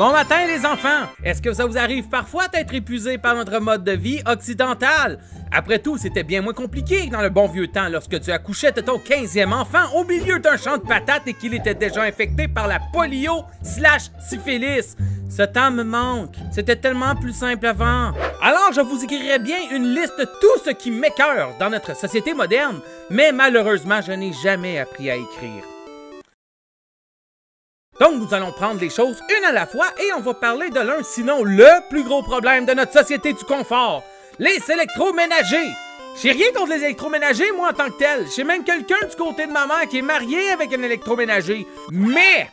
Bon matin les enfants! Est-ce que ça vous arrive parfois d'être épuisé par notre mode de vie occidental? Après tout, c'était bien moins compliqué que dans le bon vieux temps lorsque tu accouchais de ton 15e enfant au milieu d'un champ de patates et qu'il était déjà infecté par la polio/syphilis. Ce temps me manque. C'était tellement plus simple avant. Alors, je vous écrirai bien une liste de tout ce qui m'écœure dans notre société moderne, mais malheureusement, je n'ai jamais appris à écrire. Donc, nous allons prendre les choses une à la fois et on va parler de l'un, sinon le plus gros problème de notre société du confort, les électroménagers. J'ai rien contre les électroménagers, moi, en tant que tel. J'ai même quelqu'un du côté de ma mère qui est marié avec un électroménager. Mais,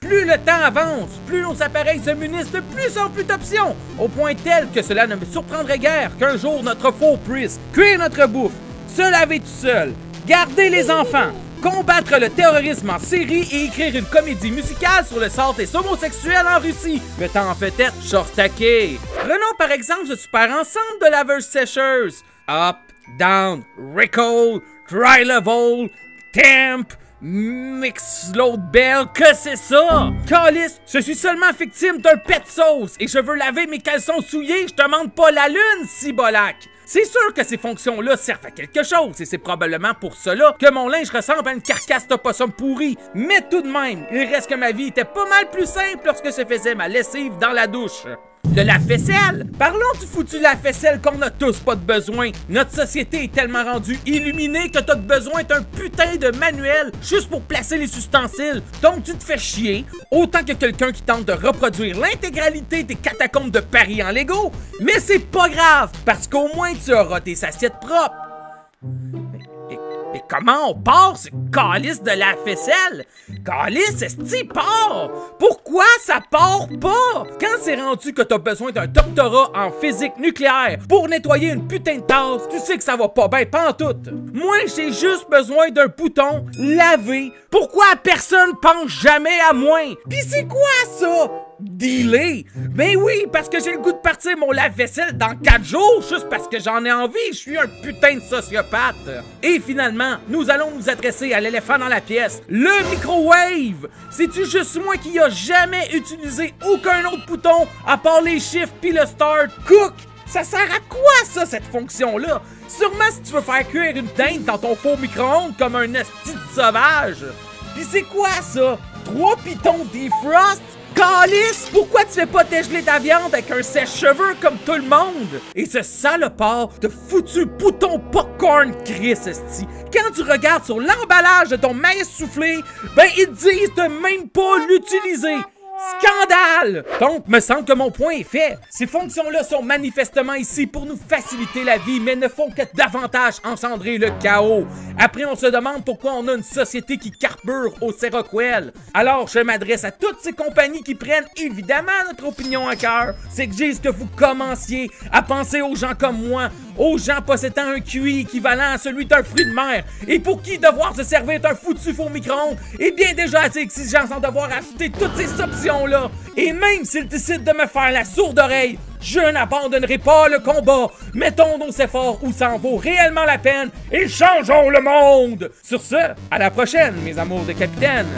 plus le temps avance, plus nos appareils se munissent de plus en plus d'options, au point tel que cela ne me surprendrait guère qu'un jour notre faux puisse cuire notre bouffe, se laver tout seul, garder les enfants, combattre le terrorisme en série et écrire une comédie musicale sur le sort des homosexuels en Russie, mettant en vedette Shortake. Prenons par exemple ce super ensemble de laveuses-sécheuses. Up, down, recall, dry level, temp, mix load bell, que c'est ça? Calice, je suis seulement victime d'un pet sauce et je veux laver mes caleçons souillés, je te demande pas la lune, cibolac! C'est sûr que ces fonctions-là servent à quelque chose et c'est probablement pour cela que mon linge ressemble à une carcasse d'opossum pourri. Mais tout de même, il reste que ma vie était pas mal plus simple lorsque je faisais ma lessive dans la douche. Le lave-vaisselle! Parlons du foutu lave-vaisselle qu'on a tous pas de besoin. Notre société est tellement rendue illuminée que t'as besoin d'un putain de manuel juste pour placer les ustensiles. Donc tu te fais chier, autant que quelqu'un qui tente de reproduire l'intégralité des catacombes de Paris en Lego. Mais c'est pas grave, parce qu'au moins tu auras tes assiettes propres. Mais comment on part ce calice de la vaisselle? Calice, est-ce part? Pourquoi ça part pas? Quand c'est rendu que t'as besoin d'un doctorat en physique nucléaire pour nettoyer une putain de tasse, tu sais que ça va pas bien pantoute. Moi, j'ai juste besoin d'un bouton laver. Pourquoi personne pense jamais à moi? Pis c'est quoi ça? Dealer? Ben oui, parce que j'ai le goût de partir mon lave-vaisselle dans 4 jours juste parce que j'en ai envie, je suis un putain de sociopathe. Et finalement, nous allons nous adresser à l'éléphant dans la pièce, le microwave. C'est-tu juste moi qui a jamais utilisé aucun autre bouton à part les chiffres pis le start cook? Ça sert à quoi ça, cette fonction-là? Sûrement si tu veux faire cuire une dinde dans ton faux micro-ondes comme un esti de sauvage. Pis c'est quoi ça? 3 pitons defrost? Calice! Pourquoi tu fais pas dégeler ta viande avec un sèche-cheveux comme tout le monde? Et ce salopard de foutu bouton popcorn Chris esti. Quand tu regardes sur l'emballage de ton maïs soufflé, ben ils te disent de même pas l'utiliser. Scandale! Donc, me semble que mon point est fait. Ces fonctions-là sont manifestement ici pour nous faciliter la vie, mais ne font que davantage engendrer le chaos. Après, on se demande pourquoi on a une société qui carbure au Seroquel. Alors, je m'adresse à toutes ces compagnies qui prennent évidemment notre opinion à cœur. C'est que j'ai ce que vous commenciez à penser aux gens comme moi, aux gens possédant un QI équivalent à celui d'un fruit de mer, et pour qui devoir se servir d'un foutu faux micro-ondes est bien déjà assez exigeant sans devoir acheter toutes ces options-là. Et même s'ils décident de me faire la sourde oreille, je n'abandonnerai pas le combat. Mettons nos efforts où ça en vaut réellement la peine et changeons le monde. Sur ce, à la prochaine, mes amours de capitaine.